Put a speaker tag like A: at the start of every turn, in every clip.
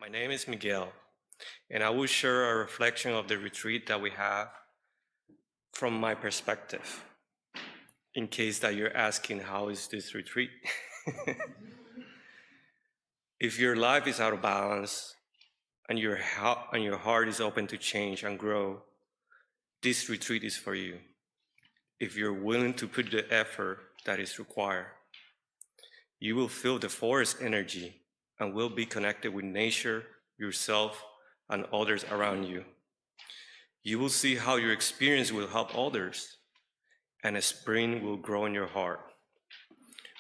A: My name is Miguel, and I will share a reflection of the retreat that we have from my perspective, in case that you're asking, how is this retreat? If your life is out of balance and your heart is open to change and grow, this retreat is for you. If you're willing to put the effort that is required, you will feel the forest energy and will be connected with nature, yourself, and others around you. You will see how your experience will help others, and a spring will grow in your heart.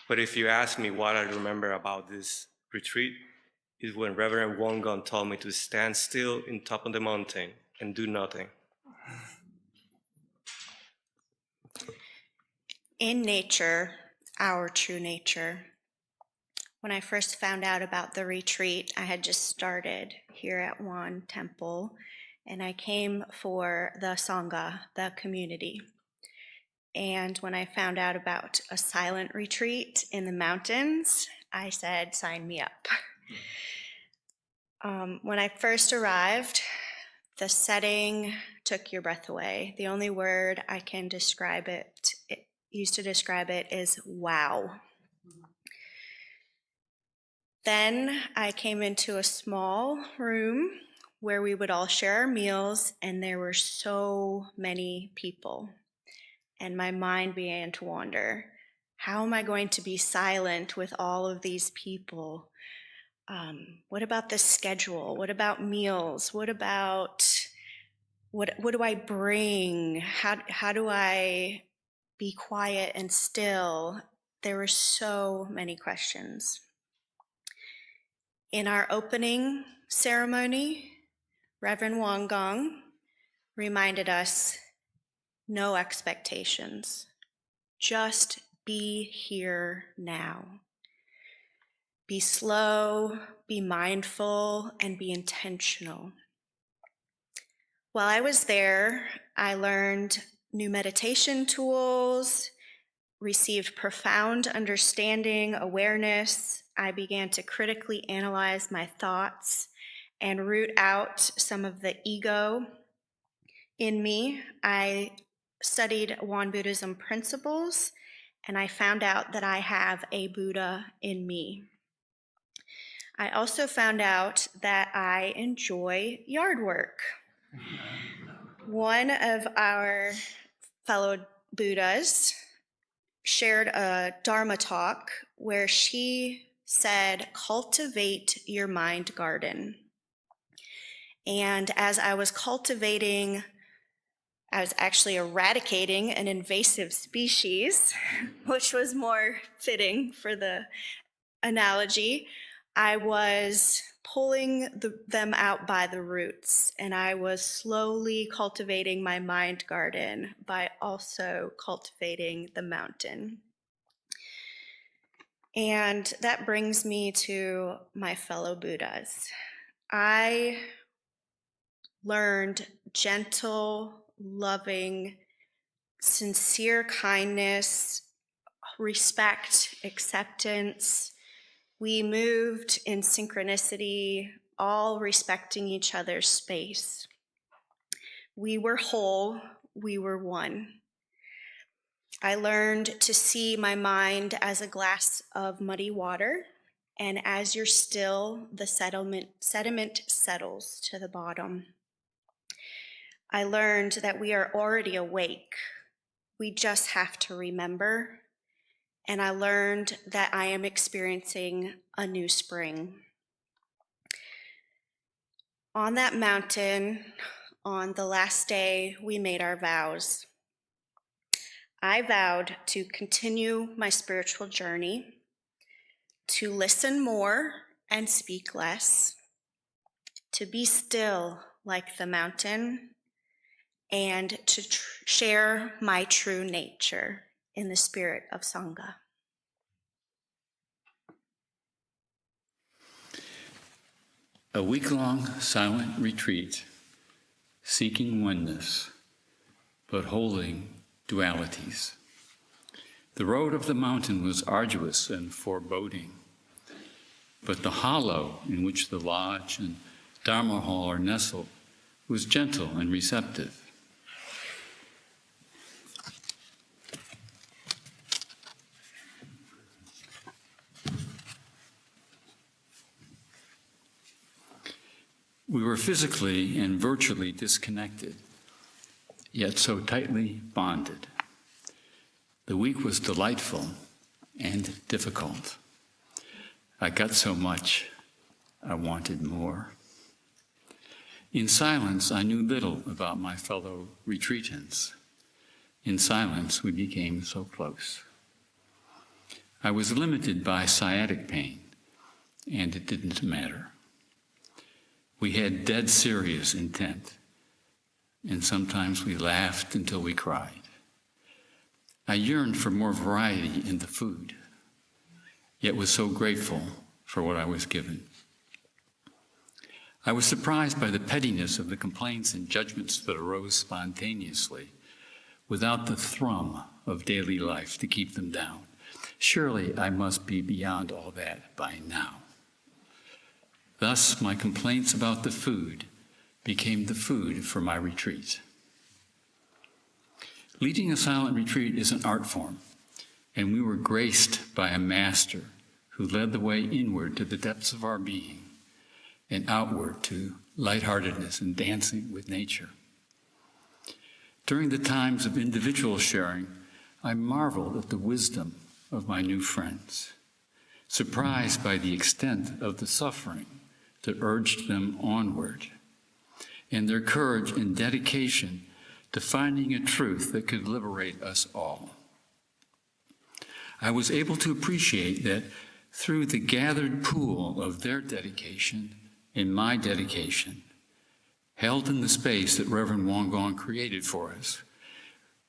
A: But if you ask me what I remember about this retreat, is when Reverend WonGong told me to stand still in top of the mountain and do nothing.
B: In nature, our true nature. When I first found out about the retreat, I had just started here at Won Temple, and I came for the Sangha, the community. And when I found out about a silent retreat in the mountains, I said, sign me up. When I first arrived, the setting took your breath away. The only word I can use to describe it is wow. Then I came into a small room where we would all share our meals, and there were so many people. And my mind began to wander. How am I going to be silent with all of these people? What about the schedule? What about meals? What do I bring? How do I be quiet and still? There were so many questions. In our opening ceremony, Reverend WonGong reminded us, no expectations, just be here now. Be slow, be mindful, and be intentional. While I was there, I learned new meditation tools, received profound understanding, awareness. I began to critically analyze my thoughts and root out some of the ego in me. I studied Won Buddhism principles, and I found out that I have a Buddha in me. I also found out that I enjoy yard work. One of our fellow Buddhas shared a Dharma talk where she said, cultivate your mind garden. And as I was cultivating, I was actually eradicating an invasive species, which was more fitting for the analogy. I was pulling them out by the roots, and I was slowly cultivating my mind garden by also cultivating the mountain. And that brings me to my fellow Buddhas. I learned gentle, loving, sincere kindness, respect, acceptance. We moved in synchronicity, all respecting each other's space. We were whole, we were one. I learned to see my mind as a glass of muddy water, and as you're still, the sediment settles to the bottom. I learned that we are already awake. We just have to remember. And I learned that I am experiencing a new spring. On that mountain, on the last day, we made our vows. I vowed to continue my spiritual journey, to listen more and speak less, to be still like the mountain, and to share my true nature in the spirit of Sangha.
C: A week-long silent retreat, seeking oneness, but holding dualities. The road of the mountain was arduous and foreboding, but the hollow in which the lodge and Dharma hall are nestled was gentle and receptive. We were physically and virtually disconnected, yet so tightly bonded. The week was delightful and difficult. I got so much, I wanted more. In silence, I knew little about my fellow retreatants. In silence, we became so close. I was limited by sciatic pain, and it didn't matter. We had dead serious intent, and sometimes we laughed until we cried. I yearned for more variety in the food, yet was so grateful for what I was given. I was surprised by the pettiness of the complaints and judgments that arose spontaneously, without the thrum of daily life to keep them down. Surely I must be beyond all that by now. Thus, my complaints about the food became the food for my retreat. Leading a silent retreat is an art form, and we were graced by a master who led the way inward to the depths of our being and outward to lightheartedness and dancing with nature. During the times of individual sharing, I marveled at the wisdom of my new friends, surprised by the extent of the suffering that urged them onward, and their courage and dedication to finding a truth that could liberate us all. I was able to appreciate that through the gathered pool of their dedication and my dedication, held in the space that Reverend WonGong created for us,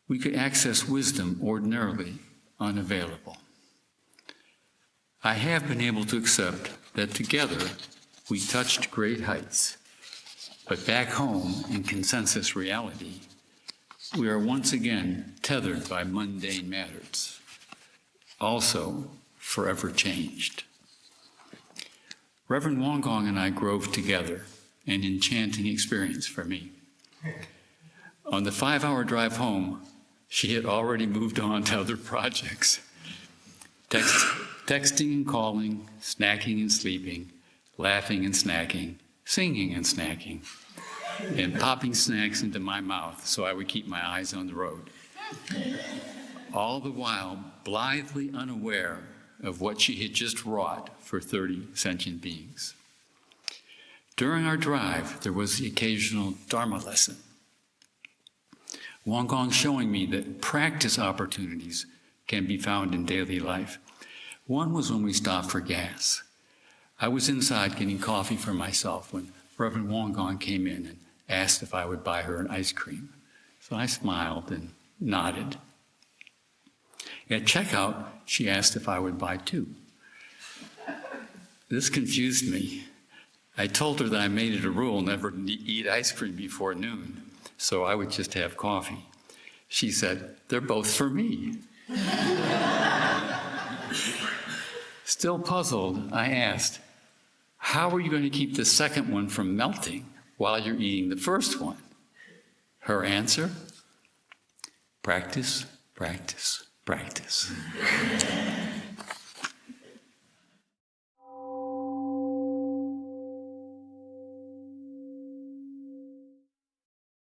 C: we could access wisdom ordinarily unavailable. I have been able to accept that together we touched great heights, but back home in consensus reality, we are once again tethered by mundane matters, also forever changed. Reverend WonGong and I grove together, an enchanting experience for me. On the 5-hour drive home, she had already moved on to other projects. Texting and calling, snacking and sleeping, laughing and snacking, singing and snacking, and popping snacks into my mouth so I would keep my eyes on the road. All the while blithely unaware of what she had just wrought for 30 sentient beings. During our drive, there was the occasional Dharma lesson. WonGong showing me that practice opportunities can be found in daily life. One was when we stopped for gas. I was inside getting coffee for myself when Reverend WonGong came in and asked if I would buy her an ice cream. So I smiled and nodded. At checkout, she asked if I would buy 2. This confused me. I told her that I made it a rule never to eat ice cream before noon, so I would just have coffee. She said, "They're both for me." Still puzzled, I asked, "How are you going to keep the second one from melting while you're eating the first one?" Her answer, "Practice, practice, practice."